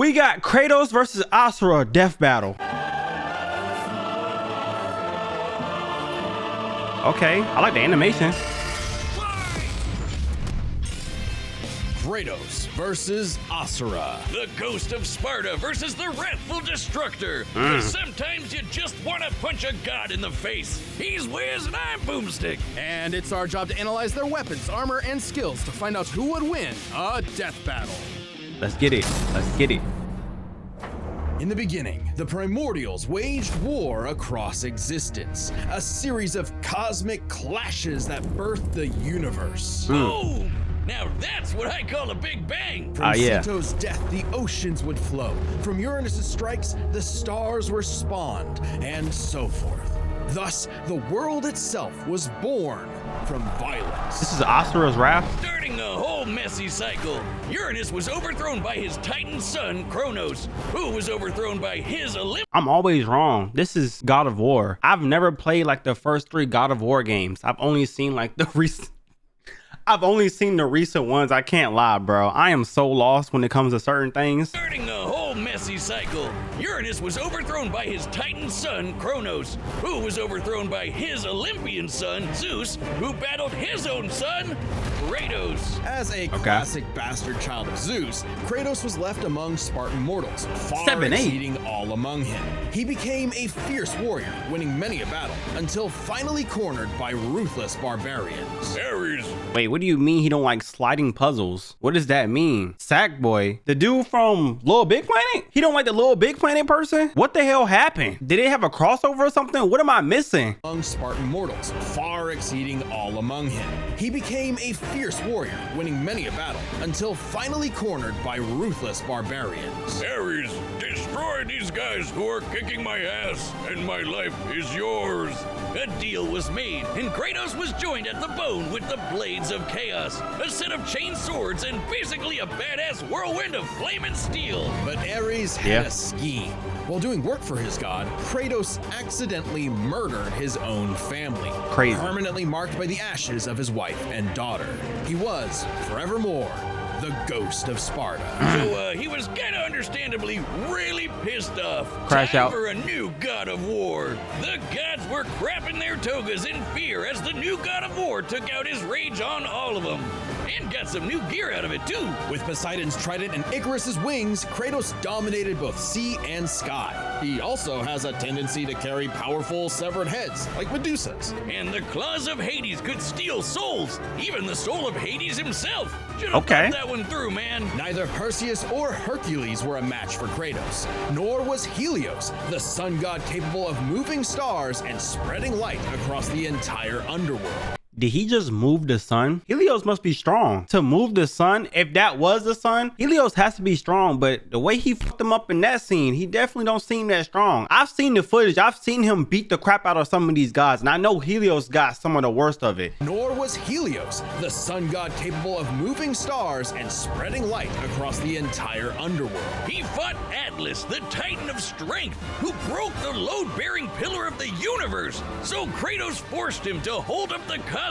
We got Kratos versus Asura death battle. Okay, I like the animation. Kratos versus Asura. The ghost of Sparta versus the wrathful destructor. 'Cause sometimes you just want to punch a god in the face. He's Wiz and I'm Boomstick. And it's our job to analyze their weapons, armor, and skills to find out who would win a death battle. Let's get it. Let's get it. In the beginning, the primordials waged war across existence, a series of cosmic clashes that birthed the universe. Oh, now that's what I call a big bang. From yeah. Ceto's death, the oceans would flow. From Uranus's strikes, the stars were spawned, and so forth. Thus, the world itself was born from violence. This is Asura's wrath. Starting a whole messy cycle. Uranus was overthrown by his Titan son, Kronos, who was overthrown by his Olympic. I'm always wrong. This is God of War. I've never played like the first 3 God of War games. I've only seen like the recent ones. I can't lie, bro. I am so lost when it comes to certain things. Starting a whole messy cycle. Uranus was overthrown by his Titan son, Kronos, who was overthrown by his Olympian son, Zeus, who battled his own son, Kratos. As a classic bastard child of Zeus, Kratos was left among Spartan mortals, far 7-8. exceeding all among him. He became a fierce warrior, winning many a battle, until finally cornered by ruthless barbarians. Ares. Wait, what do you mean he don't like sliding puzzles? What does that mean? Sackboy, the dude from Little Big Planet? He don't like the Little Big Planet person? What the hell happened? Did they have a crossover or something? What am I missing? Among Spartan mortals, far exceeding all among him. He became a fierce warrior, winning many a battle, until finally cornered by ruthless barbarians. Ares, destroy these guys who are kicking my ass, and my life is yours. A deal was made, and Kratos was joined at the bone with the Blades of Chaos, a set of chain swords, and basically a badass whirlwind of flame and steel. But Ares had a scheme. While doing work for his god, Kratos accidentally murdered his own family, Crazy. permanently marked by the ashes of his wife and daughter. He was, forevermore, the ghost of Sparta. So he was kinda understandably really pissed off. Crash Time out. for a new god of war. The gods were crapping their togas in fear as the new god of war took out his rage on all of them. And got some new gear out of it too. With Poseidon's trident and Icarus's wings, Kratos dominated both sea and sky. He also has a tendency to carry powerful severed heads, like Medusa's. And the claws of Hades could steal souls, even the soul of Hades himself. Should have Okay. thought that one through, man. Neither Perseus or Hercules were a match for Kratos, nor was Helios, the sun god capable of moving stars and spreading light across the entire underworld. Did he just move the sun? Helios must be strong. To move the sun, if that was the sun, Helios has to be strong, but the way he fucked him up in that scene, he definitely don't seem that strong. I've seen the footage. I've seen him beat the crap out of some of these gods, and I know Helios got some of the worst of it. Nor was Helios, the sun god capable of moving stars and spreading light across the entire underworld. He fought Atlas, the Titan of Strength, who broke the load-bearing pillar of the universe. So Kratos forced him to hold up the cosmos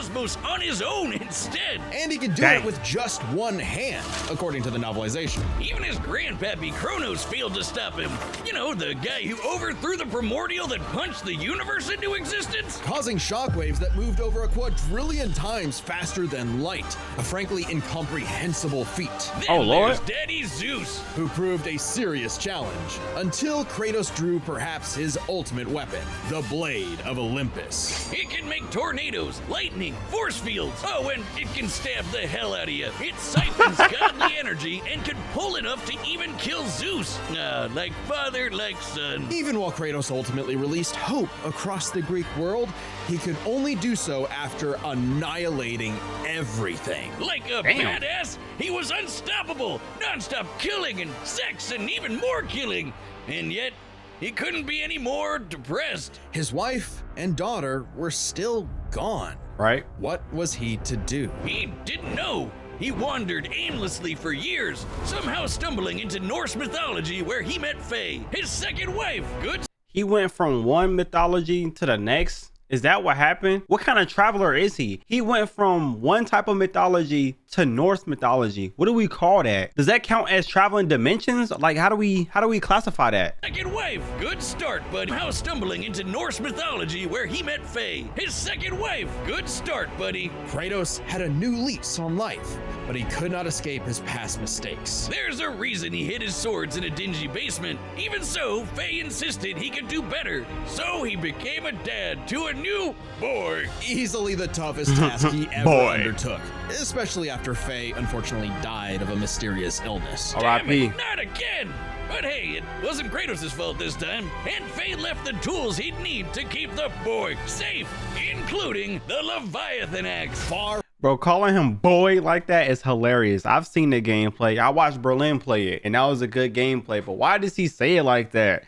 on his own instead. And he could do Dang. it with just one hand, according to the novelization. Even his grandpappy Kronos failed to stop him. You know, the guy who overthrew the primordial that punched the universe into existence? Causing shockwaves that moved over a quadrillion times faster than light. A frankly incomprehensible feat. Then Oh, Lord. there's Daddy Zeus. Who proved a serious challenge, until Kratos drew perhaps his ultimate weapon, the Blade of Olympus. It can make tornadoes, lightning, force fields. Oh, and it can stab the hell out of you. It siphons godly energy and can pull enough to even kill Zeus. Like father, like son. Even while Kratos ultimately released hope across the Greek world, he could only do so after annihilating everything. Like a Damn. badass, he was unstoppable, non-stop killing and sex and even more killing. And yet, he couldn't be any more depressed. His wife and daughter were still gone. Right? What was he to do? He didn't know. He wandered aimlessly for years, somehow stumbling into Norse mythology where he met Faye, his second wife. Good. He went from one mythology to the next. Is that what happened? What kind of traveler is he? He went from one type of mythology to Norse mythology. What do we call that? Does that count as traveling dimensions? Like, how do we classify that? Second wife, good start, buddy. How stumbling into Norse mythology where he met Faye. His second wife, good start, buddy. Kratos had a new lease on life, but he could not escape his past mistakes. There's a reason he hid his swords in a dingy basement. Even so, Faye insisted he could do better. So he became a dad to a new boy. Easily the toughest task he ever undertook, especially after Faye unfortunately died of a mysterious illness. R.I.P. Not again! But hey, it wasn't Kratos' fault this time, and Faye left the tools he'd need to keep the boy safe, including the Leviathan axe. Bro, calling him boy like that is hilarious. I've seen the gameplay. I watched Berlin play it, and that was a good gameplay. But why does he say it like that?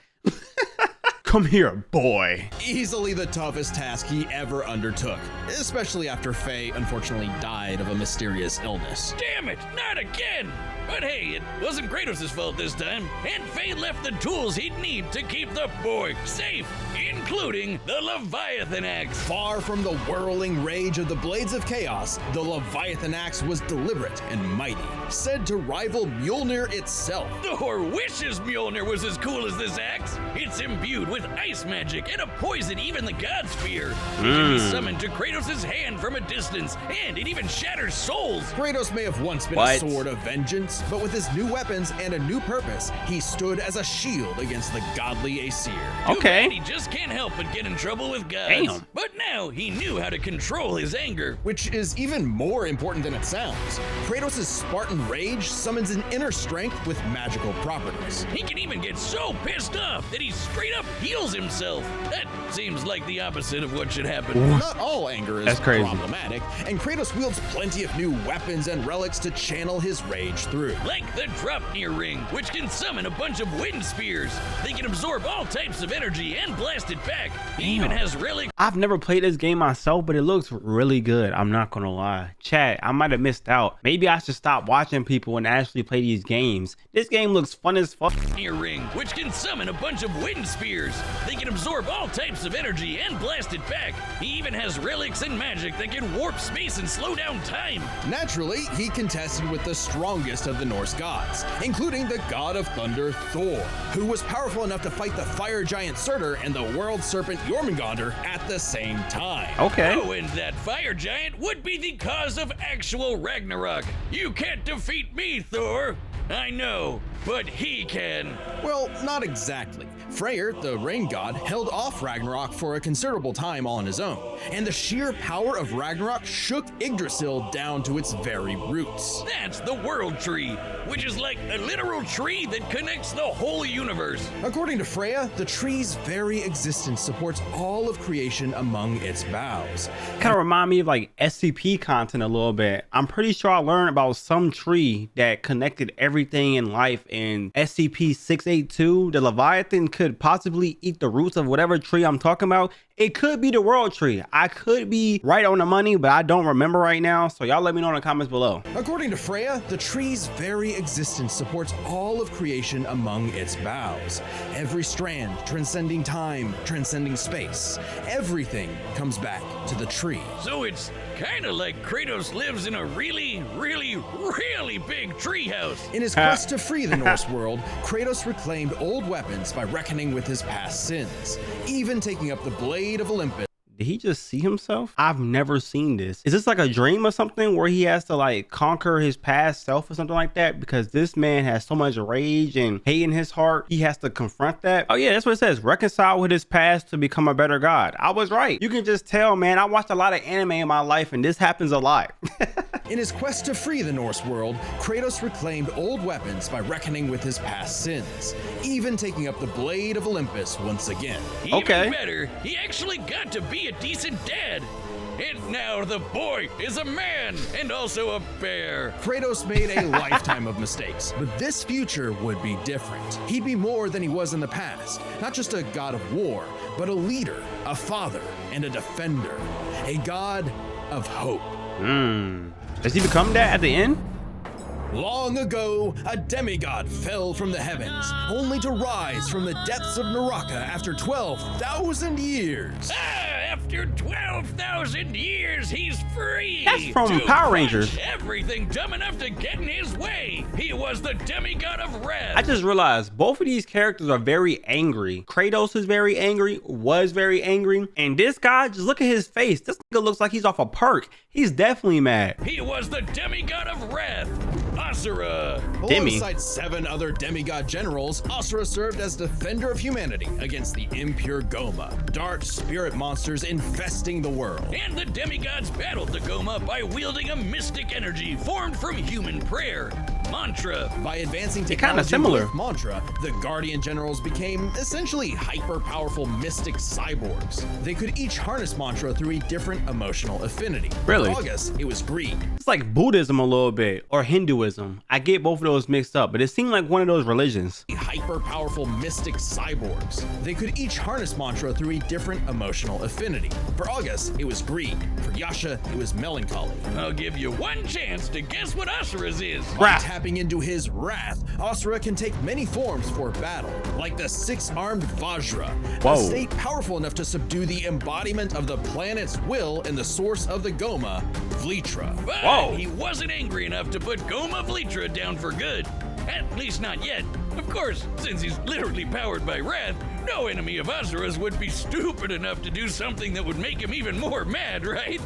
Come here, boy. Easily the toughest task he ever undertook, especially after Faye unfortunately died of a mysterious illness. Damn it, not again! But hey, it wasn't Kratos' fault this time, and Faye left the tools he'd need to keep the boy safe, including the Leviathan axe. Far from the whirling rage of the Blades of Chaos, the Leviathan axe was deliberate and mighty, said to rival Mjolnir itself. Thor wishes Mjolnir was as cool as this axe. It's imbued with ice magic and a poison even the gods fear. It can be summoned to Kratos' hand from a distance, and it even shatters souls. Kratos may have once been a sword of vengeance, but with his new weapons and a new purpose, he stood as a shield against the godly Asir. Too bad he just can't help but get in trouble with gods. Damn. But now he knew how to control his anger. Which is even more important than it sounds. Kratos' Spartan rage summons an inner strength with magical properties. He can even get so pissed off that he straight up heals himself. That seems like the opposite of what should happen. Not all anger is problematic, and Kratos wields plenty of new weapons and relics to channel his rage through. Like the Draupnir ring, which can summon a bunch of wind spears. They can absorb all types of energy and blast it back. He even has relics. I've never played this game myself, but it looks really good. I'm not gonna lie. Chat, I might have missed out. Maybe I should stop watching people and actually play these games. This game looks fun as fuck. Ring, which can summon a bunch of wind spears. They can absorb all types of energy and blast it back. He even has relics and magic that can warp space and slow down time. Naturally, he contested with the strongest of the Norse gods, including the god of thunder Thor, who was powerful enough to fight the fire giant Surtur and the world serpent Jormungandr at the same time. Okay. Oh, and that fire giant would be the cause of actual Ragnarok. You can't defeat me, Thor. I know, but he can. Well, not exactly. Freyr, the rain god, held off Ragnarok for a considerable time all on his own, and the sheer power of Ragnarok shook Yggdrasil down to its very roots. That's the world tree, which is like a literal tree that connects the whole universe. According to Freya, the tree's very existence supports all of creation among its boughs. Kind of remind me of like SCP content a little bit. I'm pretty sure I learned about some tree that connected everything in life in SCP-682. The Leviathan could possibly eat the roots of whatever tree I'm talking about. It could be the world tree. I could be right on the money, but I don't remember right now. So y'all let me know in the comments below. According to Freya, the tree's very existence supports all of creation among its boughs. Every strand transcending time, transcending space. Everything comes back to the tree. So it's kind of like Kratos lives in a really, really, really big treehouse. In his quest to free the Norse world, Kratos reclaimed old weapons by reckoning with his past sins, even taking up the blade of Olympus. Did he just see himself? I've never seen this. Is this like a dream or something where he has to like conquer his past self or something like that? Because this man has so much rage and hate in his heart. He has to confront that. Oh yeah, that's what it says. Reconcile with his past to become a better god. I was right. You can just tell, man. I watched a lot of anime in my life and this happens a lot. In his quest to free the Norse world, Kratos reclaimed old weapons by reckoning with his past sins, even taking up the blade of Olympus once again. Even better, he actually got to be a decent dad. And now the boy is a man and also a bear. Kratos made a lifetime of mistakes, but this future would be different. He'd be more than he was in the past. Not just a god of war, but a leader, a father, and a defender. A god of hope. Does he become that at the end? Long ago, a demigod fell from the heavens, only to rise from the depths of Naraka after 12,000 years. After 12,000 years, he's free. That's from to Power punch Rangers. Everything dumb enough to get in his way. He was the demigod of wrath. I just realized both of these characters are very angry. Kratos is very angry, was very angry. And this guy, just look at his face. This nigga looks like he's off a perk. He's definitely mad. He was the demigod of wrath, Asura. Alongside 7 other demigod generals, Asura served as defender of humanity against the impure Goma, dark spirit monsters infesting the world. And the demigods battled the Goma by wielding a mystic energy formed from human prayer, mantra. By advancing kinda technology similar. with mantra, the Guardian generals became essentially hyper-powerful mystic cyborgs. They could each harness mantra through a different emotional affinity. Really? For August, it was greed. It's like Buddhism a little bit, or Hinduism. I get both of those mixed up, but it seemed like one of those religions. Hyper-powerful mystic cyborgs. They could each harness mantra through a different emotional affinity. For August, it was greed. For Yasha, it was melancholy. I'll give you one chance to guess what Asura's is. By Wrath. tapping into his wrath, Asura can take many forms for battle, like the 6-armed Vajra, Whoa. a state powerful enough to subdue the embodiment of the planet's will and the source of the Goma, Vlitra. But Whoa. he wasn't angry enough to put Goma Vlitra down for good. At least not yet. Of course, since he's literally powered by wrath, no enemy of Asura's would be stupid enough to do something that would make him even more mad, right?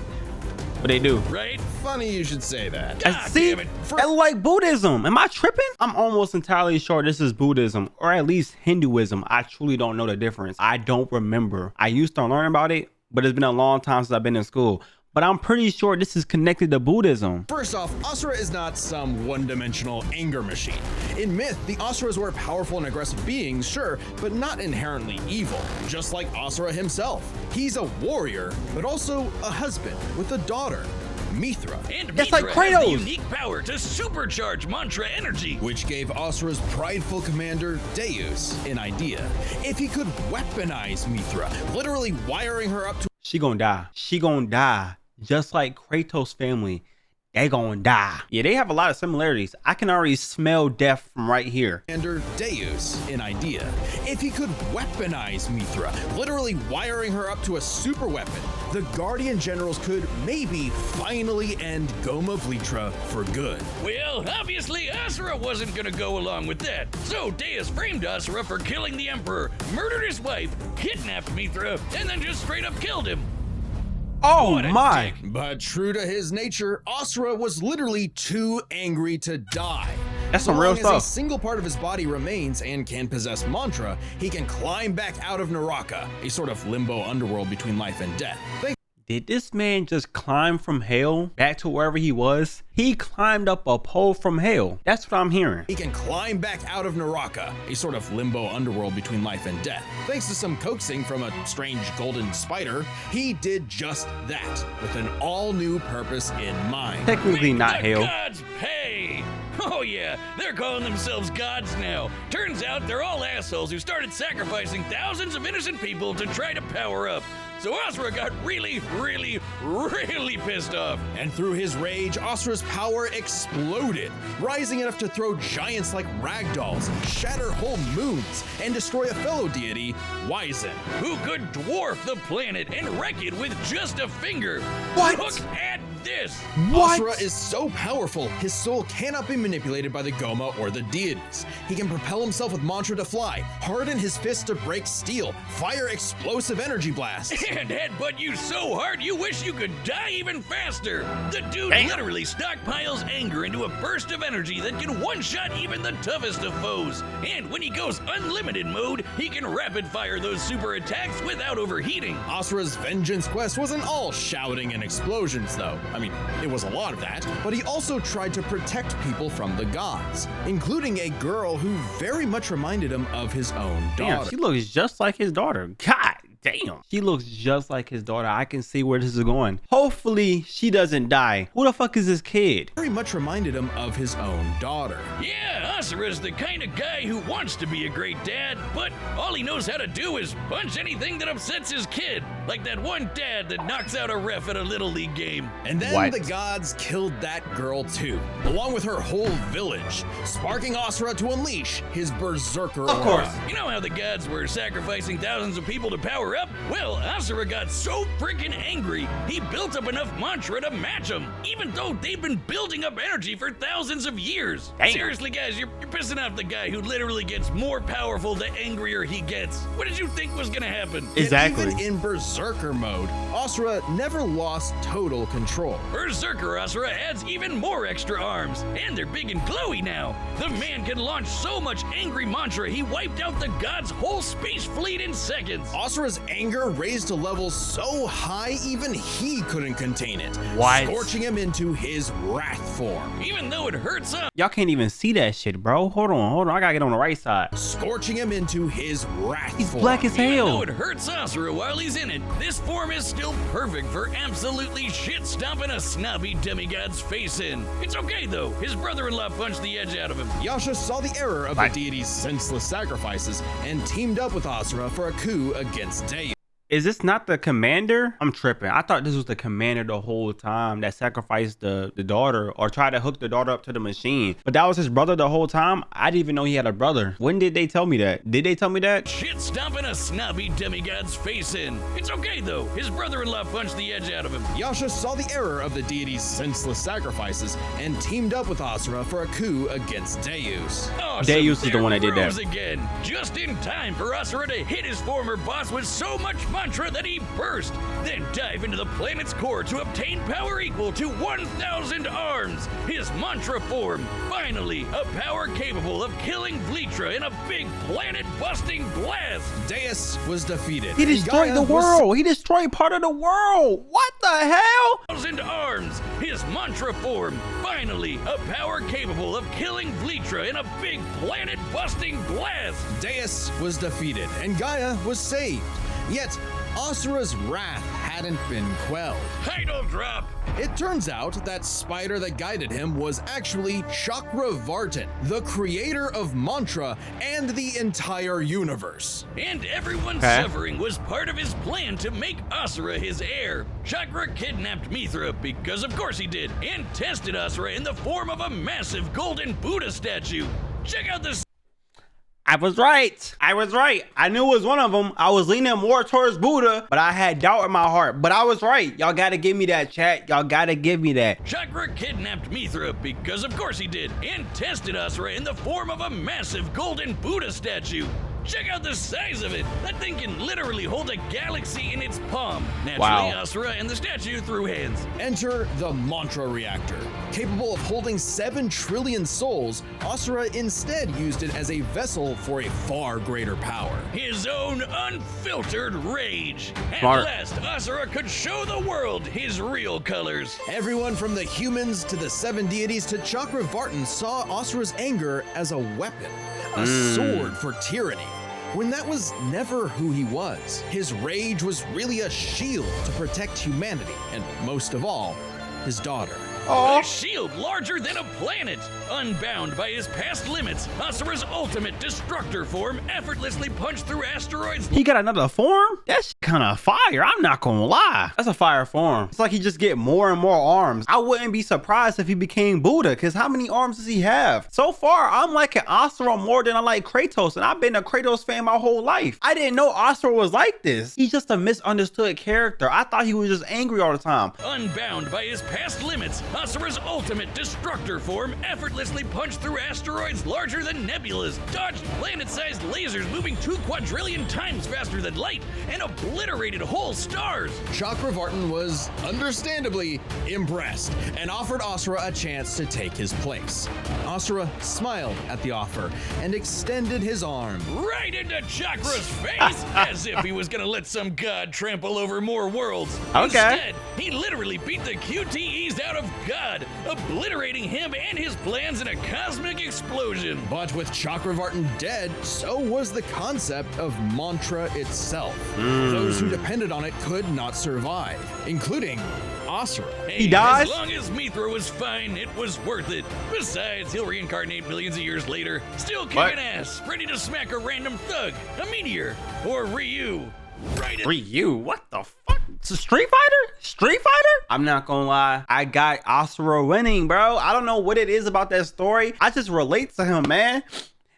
But they do. Right? Funny you should say that. Ah, See, damn it. I like Buddhism. Am I tripping? I'm almost entirely sure this is Buddhism, or at least Hinduism. I truly don't know the difference. I don't remember. I used to learn about it, but it's been a long time since I've been in school. But I'm pretty sure this is connected to Buddhism. First off, Asura is not some one-dimensional anger machine. In myth, the Asuras were powerful and aggressive beings, sure, but not inherently evil, just like Asura himself. He's a warrior, but also a husband with a daughter, Mithra, And That's Mithra like has the Kratos. unique power to supercharge mantra energy. which gave Asura's prideful commander, Deus, an idea. If he could weaponize Mithra, literally wiring her up to She gonna die. She gonna die. Just like Kratos' family. They gonna die. Yeah, they have a lot of similarities. I can already smell death from right here. Commander Deus, an idea. If he could weaponize Mithra, literally wiring her up to a super weapon, the Guardian generals could maybe finally end Goma Vlitra for good. Well, obviously Asura wasn't gonna go along with that. So Deus framed Asura for killing the Emperor, murdered his wife, kidnapped Mithra, and then just straight up killed him. Oh What a my. dick. But true to his nature, Asura was literally too angry to die. That's So some real long as stuff. a single part of his body remains and can possess mantra, he can climb back out of Naraka, a sort of limbo underworld between life and death. Did this man just climb from hell back to wherever he was? He climbed up a pole from hell. That's what I'm hearing. He can climb back out of Naraka, a sort of limbo underworld between life and death. Thanks to some coaxing from a strange golden spider, he did just that, with an all-new purpose in mind. Technically not The hell. gods pay. Oh yeah, they're calling themselves gods now. Turns out they're all assholes who started sacrificing thousands of innocent people to try to power up. So Asura got really pissed off. And through his rage, Asura's power exploded, rising enough to throw giants like ragdolls, shatter whole moons, and destroy a fellow deity, Wyzen. Who could dwarf the planet and wreck it with just a finger. What? Look at this. Asura is so powerful, his soul cannot be manipulated by the Goma or the deities. He can propel himself with mantra to fly, harden his fist to break steel, fire explosive energy blasts. And headbutt you so hard you wish you could die even faster. The dude Damn. literally stockpiles anger into a burst of energy that can one-shot even the toughest of foes. And when he goes unlimited mode, he can rapid fire those super attacks without overheating. Asura's vengeance quest wasn't all shouting and explosions, though. I mean, it was a lot of that, but he also tried to protect people from the gods, including a girl who very much reminded him of his own Damn, daughter. she looks just like his daughter. God damn. She looks just like his daughter. I can see where this is going. Hopefully she doesn't die. Who the fuck is this kid? Very much reminded him of his own daughter. Yeah, Asura's the kind of guy who wants to be a great dad, but all he knows how to do is punch anything that upsets his kid. like that one dad that knocks out a ref at a Little League game. And then What? the gods killed that girl too, along with her whole village, sparking Asura to unleash his berserker aura. Of course. You know how the gods were sacrificing thousands of people to power up? Well, Asura got so freaking angry, he built up enough mantra to match them, even though they've been building up energy for thousands of years. Damn. Seriously, guys, you're pissing off the guy who literally gets more powerful the angrier he gets. What did you think was gonna happen? Yet Exactly. even in berserker mode, Asura never lost total control. Berserker Asura adds even more extra arms, and they're big and glowy now. The man can launch so much angry mantra, he wiped out the god's whole space fleet in seconds. Asura's anger raised to levels so high even he couldn't contain it, What? scorching him into his wrath form. Even though it hurts us, Y'all can't even see that shit, bro. Hold on. I gotta get on the right side. Scorching him into his wrath He's form. black as even though hell. it hurts Asura while he's in it, this form is still perfect for absolutely shit-stomping a snobby demigod's face in. It's okay though, his brother-in-law punched the edge out of him. Yasha saw the error of What? the deity's senseless sacrifices and teamed up with Asura for a coup against Deus. Is this not the commander? I'm tripping. I thought this was the commander the whole time that sacrificed the daughter or tried to hook the daughter up to the machine. But that was his brother the whole time? I didn't even know he had a brother. When did they tell me that? Did they tell me that? Shit-stomping a snobby demigod's face in. It's okay though, his brother-in-law punched the edge out of him. Yasha saw the error of the deity's senseless sacrifices and teamed up with Asura for a coup against Deus. Oh, Deus so is the one that did that. Rose again, just in time for Asura to hit his former boss with so much mantra that he burst, then dive into the planet's core to obtain power equal to 1,000 arms. His mantra form, finally, a power capable of killing Vlitra in a big planet-busting blast. Deus was defeated. He and destroyed Gaia the was- world. He destroyed part of the world. What the hell? 1,000 arms. His mantra form, finally, a power capable of killing Vlitra in a big planet-busting blast. Deus was defeated and Gaia was saved. Yet, Asura's wrath hadn't been quelled. Title drop. It turns out that spider that guided him was actually Chakravartin, the creator of mantra and the entire universe. And everyone's Okay. suffering was part of his plan to make Asura his heir. Chakra kidnapped Mithra, because of course he did, and tested Asura in the form of a massive golden Buddha statue. Check out this. I was right. I knew it was one of them. I was leaning more towards Buddha, but I had doubt in my heart. But I was right. Y'all gotta give me that, chat. Y'all gotta give me that. Chakra kidnapped Mithra, because of course he did, and tested Asura in the form of a massive golden Buddha statue. Check out the size of it. That thing can literally hold a galaxy in its palm. Naturally, Wow. Asura and the statue threw hands. Enter the mantra reactor. Capable of holding 7 trillion souls, Asura instead used it as a vessel for a far greater power. His own unfiltered rage. Smart. At last, Asura could show the world his real colors. Everyone from the humans to the 7 deities to Chakravartin saw Asura's anger as a weapon, a sword for tyranny, when that was never who he was. His rage was really a shield to protect humanity, and most of all, his daughter. A shield larger than a planet. Unbound by his past limits, Asura's ultimate destructor form effortlessly punched through asteroids. He got another form? That's kind of fire. I'm not gonna lie. That's a fire form. It's like he just get more and more arms. I wouldn't be surprised if he became Buddha, because how many arms does he have? So far, I'm liking Asura more than I like Kratos, and I've been a Kratos fan my whole life. I didn't know Asura was like this. He's just a misunderstood character. I thought he was just angry all the time. Unbound by his past limits, Asura's ultimate destructor form effortlessly punched through asteroids larger than nebulas, dodged planet-sized lasers moving 2 quadrillion times faster than light, and obliterated whole stars. Chakravartin was understandably impressed and offered Asura a chance to take his place. Asura smiled at the offer and extended his arm. Right into Chakra's face, as if he was gonna let some god trample over more worlds. Okay. Instead, he literally beat the QTE squeezed out of God, obliterating him and his plans in a cosmic explosion. But with Chakravartin dead, so was the concept of mantra itself. Those who depended on it could not survive, including Asura. Hey, He dies? As long as Mithra was fine, it was worth it. Besides, he'll reincarnate millions of years later, still kicking ass, ready to smack a random thug, a meteor, or Ryu. Right in Ryu, what the fuck? It's a Street Fighter? Street Fighter? I'm not gonna lie, I got Asura winning, bro. I don't know what it is about that story. I just relate to him, man.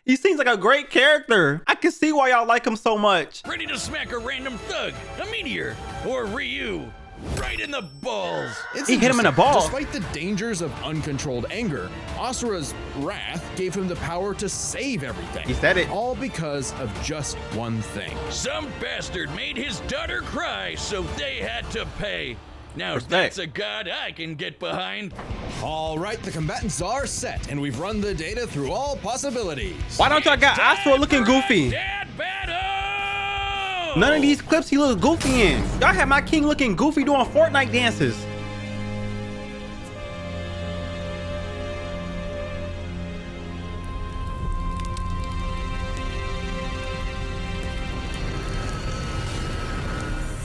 He seems like a great character. I can see why y'all like him so much. ready to smack a random thug, a meteor, or Ryu. Right in the balls. It's He hit him in the interesting. ball. Despite the dangers of uncontrolled anger, Asura's wrath gave him the power to save everything. He said it. All because of just one thing. Some bastard made his daughter cry, so they had to pay. Now Respect. that's a god I can get behind. All right, the combatants are set, and we've run the data through all possibilities. Why don't y'all got Asura looking goofy? Dead battle! None of these clips he looks goofy in. Y'all had my king looking goofy doing Fortnite dances.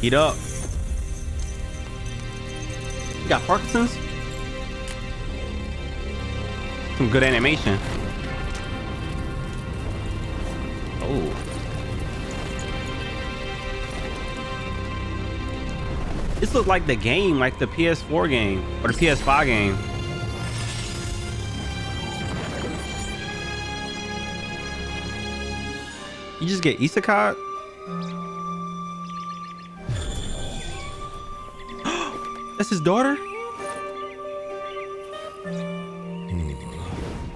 Heat up. You got Parkinson's? Some good animation. Oh. This looks like the game, like the PS4 game or the PS5 game. You just get isekai? That's his daughter?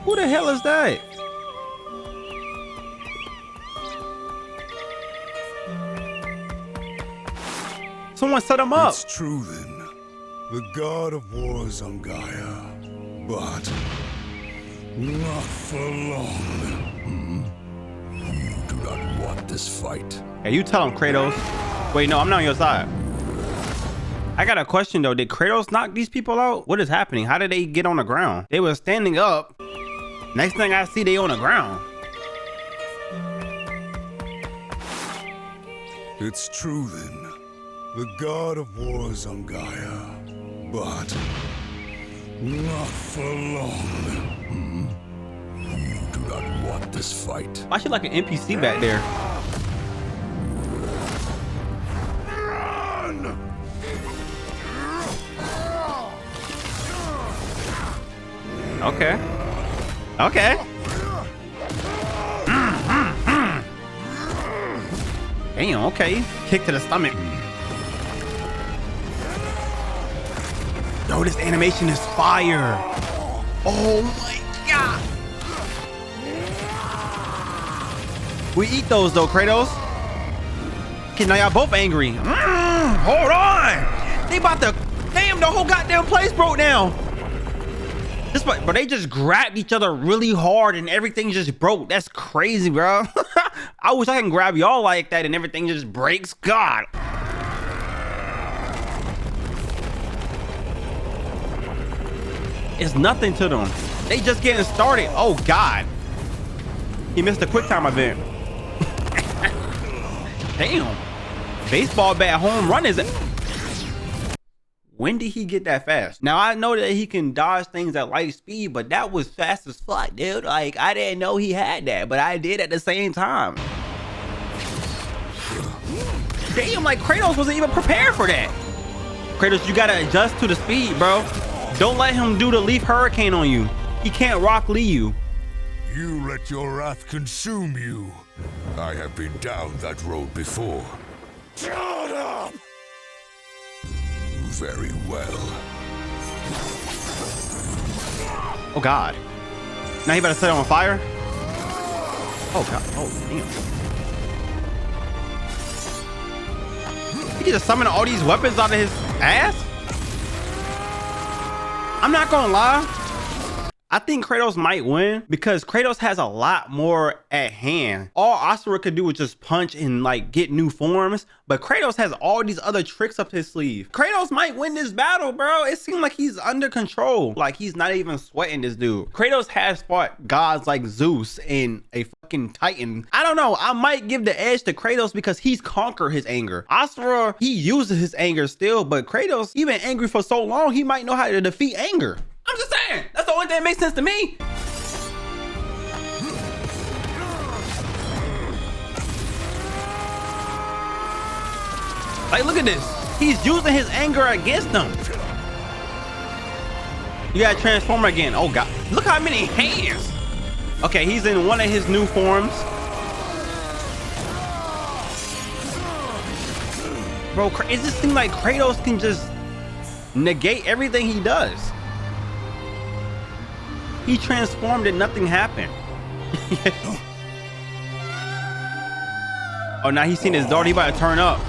Who the hell is that? Someone set him up. It's true then. The god of war is on Gaia. But not for long. You do not want this fight. Hey, you tell him, Kratos. Wait, no, I'm not on your side. I got a question though. Did Kratos knock these people out? What is happening? How did they get on the ground? They were standing up. Next thing I see, they on the ground. It's true then. The god of war is on Gaia. But not for long. You do not want this fight. Why she like an NPC back there? Okay. Okay. Damn, okay. Kick to the stomach. Yo, this animation is fire. Oh my god. We eat those though, Kratos. Okay, now y'all both angry. Hold on. They about to, damn, the whole goddamn place broke down. But they just grabbed each other really hard and everything just broke. That's crazy, bro. I wish I can grab y'all like that and everything just breaks. God. It's nothing to them. They just getting started. Oh, God. He missed a quick time event. Damn. Baseball bat home run is it? When did he get that fast? Now, I know that he can dodge things at light speed, but that was fast as fuck, dude. Like, I didn't know he had that, but I did at the same time. Damn, like Kratos wasn't even prepared for that. Kratos, you gotta adjust to the speed, bro. Don't let him do the leaf hurricane on you. He can't Rock Lee you. You let your wrath consume you. I have been down that road before. Shut up! Very well. Oh, God. Now he better set it on fire? Oh, God. Oh, damn. He can just summon all these weapons out of his ass? I'm not gonna lie. I think Kratos might win because Kratos has a lot more at hand. All Asura could do was just punch and like get new forms, but Kratos has all these other tricks up his sleeve. Kratos might win this battle, bro. It seems like he's under control. Like he's not even sweating this dude. Kratos has fought gods like Zeus and a fucking Titan. I don't know. I might give the edge to Kratos because he's conquered his anger. Asura, he uses his anger still, but Kratos, he been angry for so long, he might know how to defeat anger. I'm just saying, that's the only thing that makes sense to me. Like, look at this. He's using his anger against them. You gotta transform again. Oh God, look how many hands. Okay, he's in one of his new forms. Bro, it just seems like Kratos can just negate everything he does. He transformed and nothing happened. Oh, now he's seen his daughter. He about to turn up.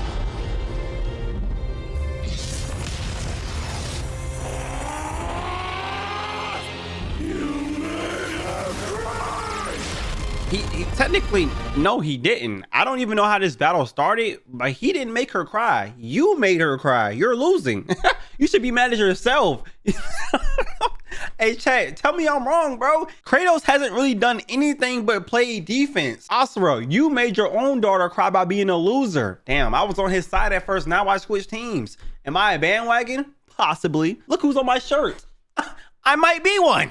He technically, no, he didn't. I don't even know how this battle started, but he didn't make her cry. You made her cry. You're losing. You should be mad at yourself. Hey, chat, tell me I'm wrong, bro. Kratos hasn't really done anything but play defense. Asura, you made your own daughter cry by being a loser. Damn, I was on his side at first. Now I switched teams. Am I a bandwagon? Possibly. Look who's on my shirt. I might be one.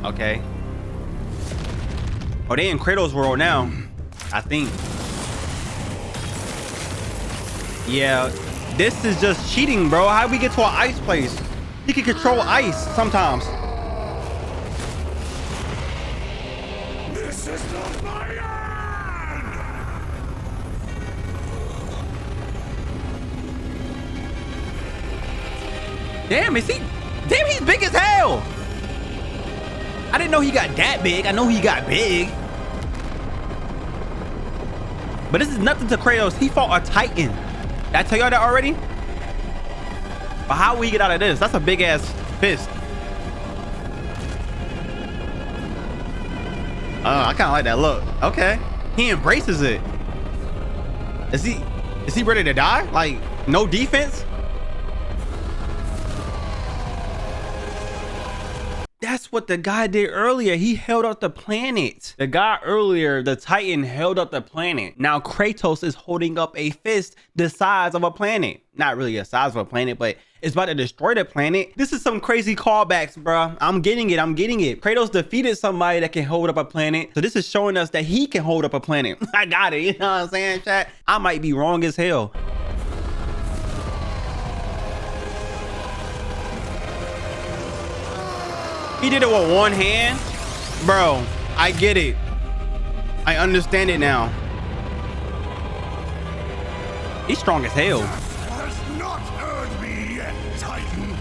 Okay. Oh, they in Kratos world now, I think. Yeah, this is just cheating, bro. How we get to an ice place? He can control ice sometimes. This is not my end! Damn, is he? Damn, he's big as hell. I didn't know he got that big. I know he got big. But this is nothing to Kratos. He fought a Titan. Did I tell y'all that already? But how will he get out of this? That's a big ass fist. I kind of like that look. Okay. He embraces it. Is he ready to die? Like, no defense? That's what the guy did earlier. He held up the planet. The guy earlier, the Titan, held up the planet. Now Kratos is holding up a fist the size of a planet. Not really the size of a planet, but it's about to destroy the planet. This is some crazy callbacks, bro. I'm getting it. I'm getting it. Kratos defeated somebody that can hold up a planet. So this is showing us that he can hold up a planet. I got it. You know what I'm saying, chat? I might be wrong as hell. He did it with one hand. Bro, I get it. I understand it now. He's strong as hell. Has not heard me yet, Titan.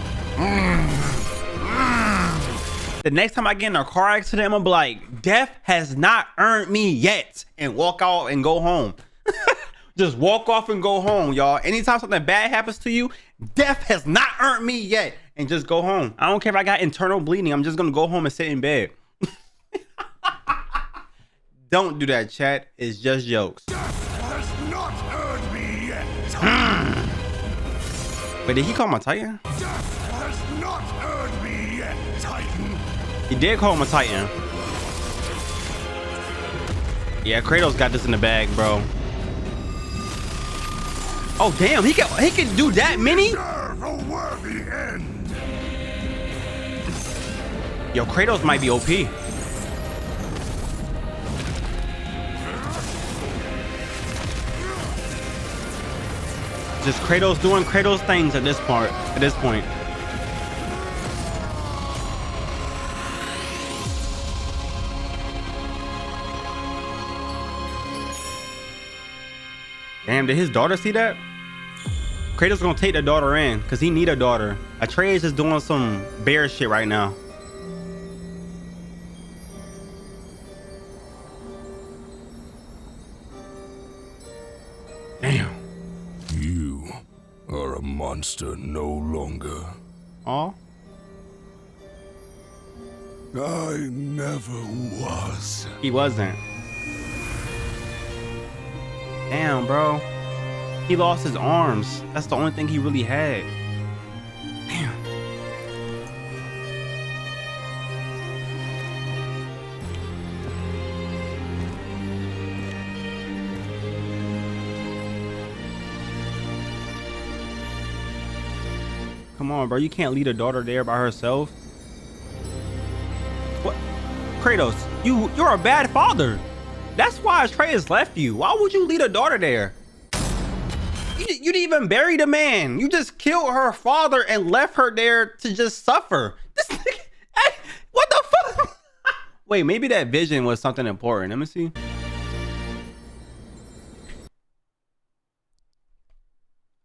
The next time I get in a car accident, I'm gonna be like, death has not earned me yet. And walk out and go home. Just walk off and go home, y'all. Anytime something bad happens to you, death has not earned me yet. And just go home. I don't care if I got internal bleeding. I'm just gonna go home and sit in bed. Don't do that, chat. It's just jokes. Death has not heard me yet, Titan. But did he call him a Titan? Death has not heard me yet, Titan. He did call him a Titan. Yeah, Kratos got this in the bag, bro. Oh damn, he can do that many? Serve a worthy end. Yo, Kratos might be OP. Just Kratos doing Kratos things at this point. Damn, did his daughter see that? Kratos gonna take the daughter in because he need a daughter. Atreus is doing some bear shit right now. are a monster no longer. Oh, I never was. he wasn't. Damn, bro. He lost his arms. That's the only thing he really had. Damn. Come on, bro. You can't lead a daughter there by herself. What? Kratos, you're a bad father. That's why Atreus left you. Why would you lead a daughter there? You didn't even bury the man. You just killed her father and left her there to just suffer. This nigga, hey, what the fuck? Wait, maybe that vision was something important. Let me see.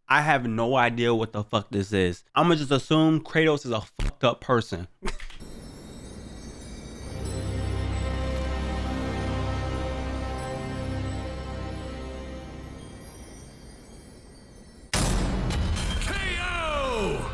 I have no idea what the fuck this is. I'm gonna just assume Kratos is a fucked up person.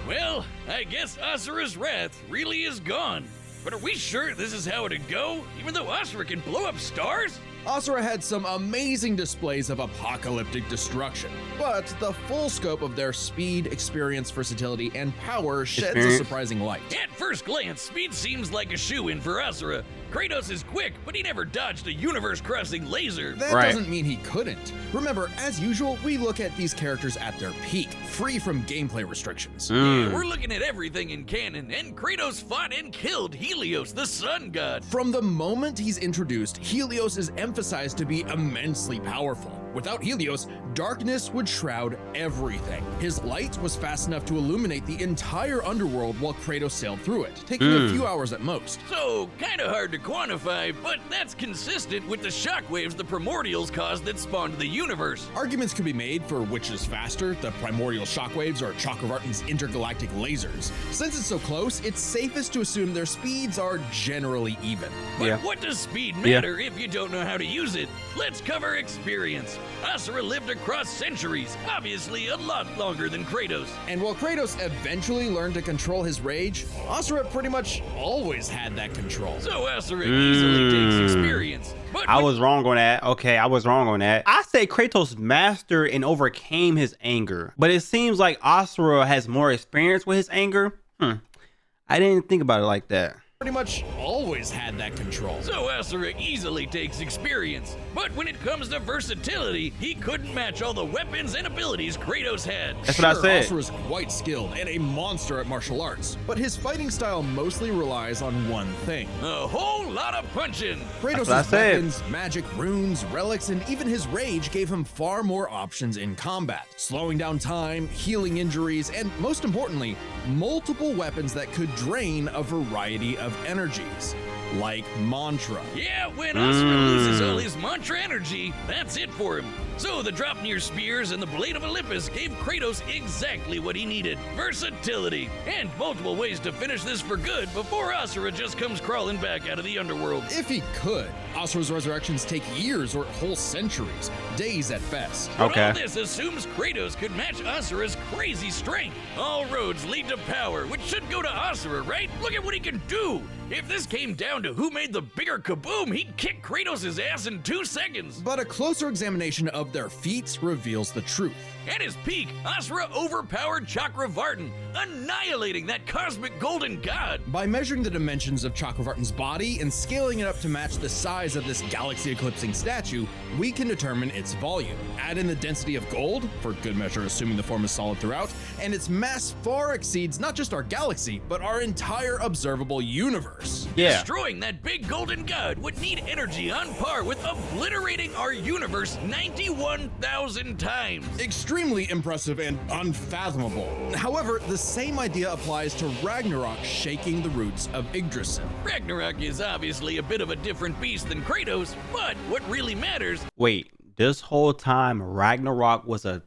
Well, I guess Asura's wrath really is gone. But are we sure this is how it'd go? Even though Asura can blow up stars? Asura had some amazing displays of apocalyptic destruction, but the full scope of their speed, experience, versatility, and power sheds a surprising light. At first glance, speed seems like a shoo-in for Asura. Kratos is quick, but he never dodged a universe-crossing laser. That doesn't mean he couldn't. Remember, as usual, we look at these characters at their peak, free from gameplay restrictions. Yeah, we're looking at everything in canon, and Kratos fought and killed Helios, the sun god. From the moment he's introduced, Helios is emphasized to be immensely powerful. Without Helios, darkness would shroud everything. His light was fast enough to illuminate the entire underworld while Kratos sailed through it, taking a few hours at most. So, kinda hard to quantify, but that's consistent with the shockwaves the primordials caused that spawned the universe. Arguments could be made for which is faster, the primordial shockwaves or Chakravartin's intergalactic lasers. Since it's so close, it's safest to assume their speeds are generally even. But what does speed matter if you don't know how to use it? Let's cover experience. Asura lived across centuries, obviously a lot longer than Kratos. And while Kratos eventually learned to control his rage, Asura pretty much always had that control. So Asura easily takes experience. But I was wrong on that. Okay, I was wrong on that. I say Kratos mastered and overcame his anger, but it seems like Asura has more experience with his anger. I didn't think about it like that. Pretty much always had that control. So Asura easily takes experience. But when it comes to versatility, he couldn't match all the weapons and abilities Kratos had. That's what I said. Asura's quite skilled and a monster at martial arts, but his fighting style mostly relies on one thing. A whole lot of punching. Kratos' weapons, magic, runes, relics, and even his rage gave him far more options in combat, slowing down time, healing injuries, and most importantly, multiple weapons that could drain a variety of energies, like mantra. Yeah, when Asura loses all his mantra energy, that's it for him. So the Dropnir spears and the Blade of Olympus gave Kratos exactly what he needed: versatility, and multiple ways to finish this for good before Asura just comes crawling back out of the underworld. If he could, Asura's resurrections take years or whole centuries, days at best. But all this assumes Kratos could match Asura's crazy strength. All roads lead to power, which should go to Asura, right? Look at what he can do. If this came down to who made the bigger kaboom, he'd kick Kratos' ass in 2 seconds. But a closer examination of their feats reveals the truth. At his peak, Asura overpowered Chakravartin, annihilating that cosmic golden god. By measuring the dimensions of Chakravartin's body and scaling it up to match the size of this galaxy-eclipsing statue, we can determine its volume. Add in the density of gold, for good measure assuming the form is solid throughout, and its mass far exceeds not just our galaxy, but our entire observable universe. Destroying that big golden god would need energy on par with obliterating our universe 91,000 times. Extremely impressive and unfathomable. However, the same idea applies to Ragnarok shaking the roots of Yggdrasil. Ragnarok is obviously a bit of a different beast than Kratos, but what really matters... Wait, this whole time Ragnarok was a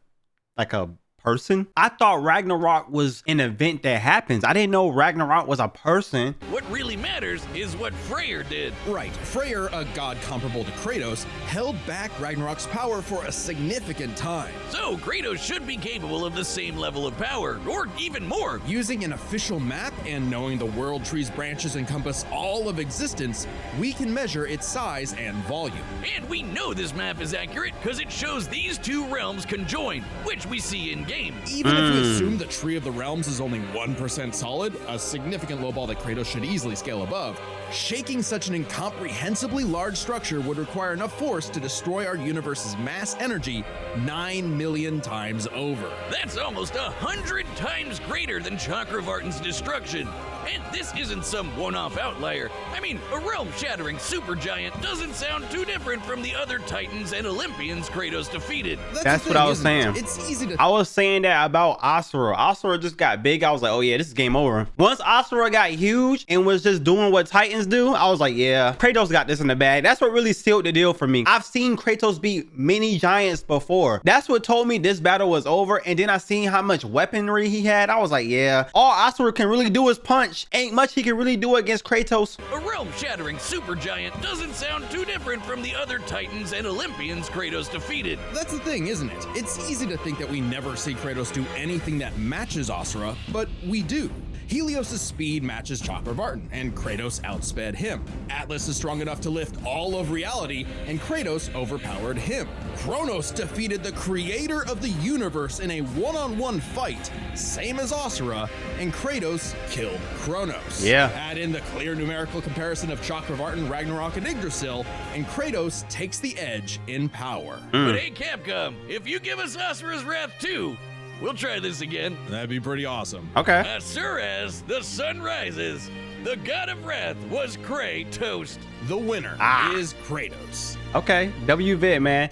person? I thought Ragnarok was an event that happens. I didn't know Ragnarok was a person. What really matters is what Freyr did. Right, Freyr, a god comparable to Kratos, held back Ragnarok's power for a significant time. So Kratos should be capable of the same level of power, or even more. Using an official map and knowing the world tree's branches encompass all of existence, we can measure its size and volume. And we know this map is accurate because it shows these two realms conjoin, which we see in game. Even if we assume the Tree of the Realms is only 1% solid, a significant lowball that Kratos should easily scale above, shaking such an incomprehensibly large structure would require enough force to destroy our universe's mass energy 9 million times over. That's almost 100 times greater than Chakravartin's destruction. And this isn't some one-off outlier. I mean, a realm-shattering supergiant doesn't sound too different from the other Titans and Olympians Kratos defeated. That's what I was saying. It's easy to... I was saying that about Asura. Asura just got big. I was like, oh yeah, this is game over. Once Asura got huge and was just doing what Titans do, I was like, yeah, Kratos got this in the bag. That's what really sealed the deal for me. I've seen Kratos beat many giants before. That's what told me this battle was over. And then I seen how much weaponry he had. I was like, yeah, all Asura can really do is punch. Ain't much he can really do against Kratos. A realm-shattering supergiant doesn't sound too different from the other Titans and Olympians Kratos defeated. That's the thing, isn't it? It's easy to think that we never see Kratos do anything that matches Asura, but we do. Helios' speed matches Chakravartin, and Kratos outsped him. Atlas is strong enough to lift all of reality, and Kratos overpowered him. Kronos defeated the creator of the universe in a one-on-one fight, same as Asura, and Kratos killed Kronos. Yeah. Add in the clear numerical comparison of Chakravartin, Ragnarok, and Yggdrasil, and Kratos takes the edge in power. But hey, Capcom, if you give us Asura's Wrath too, we'll try this again. That'd be pretty awesome. Okay. Asura's The Sun Rises. The god of wrath was Kratos. The winner is Kratos. Okay. WVID, man.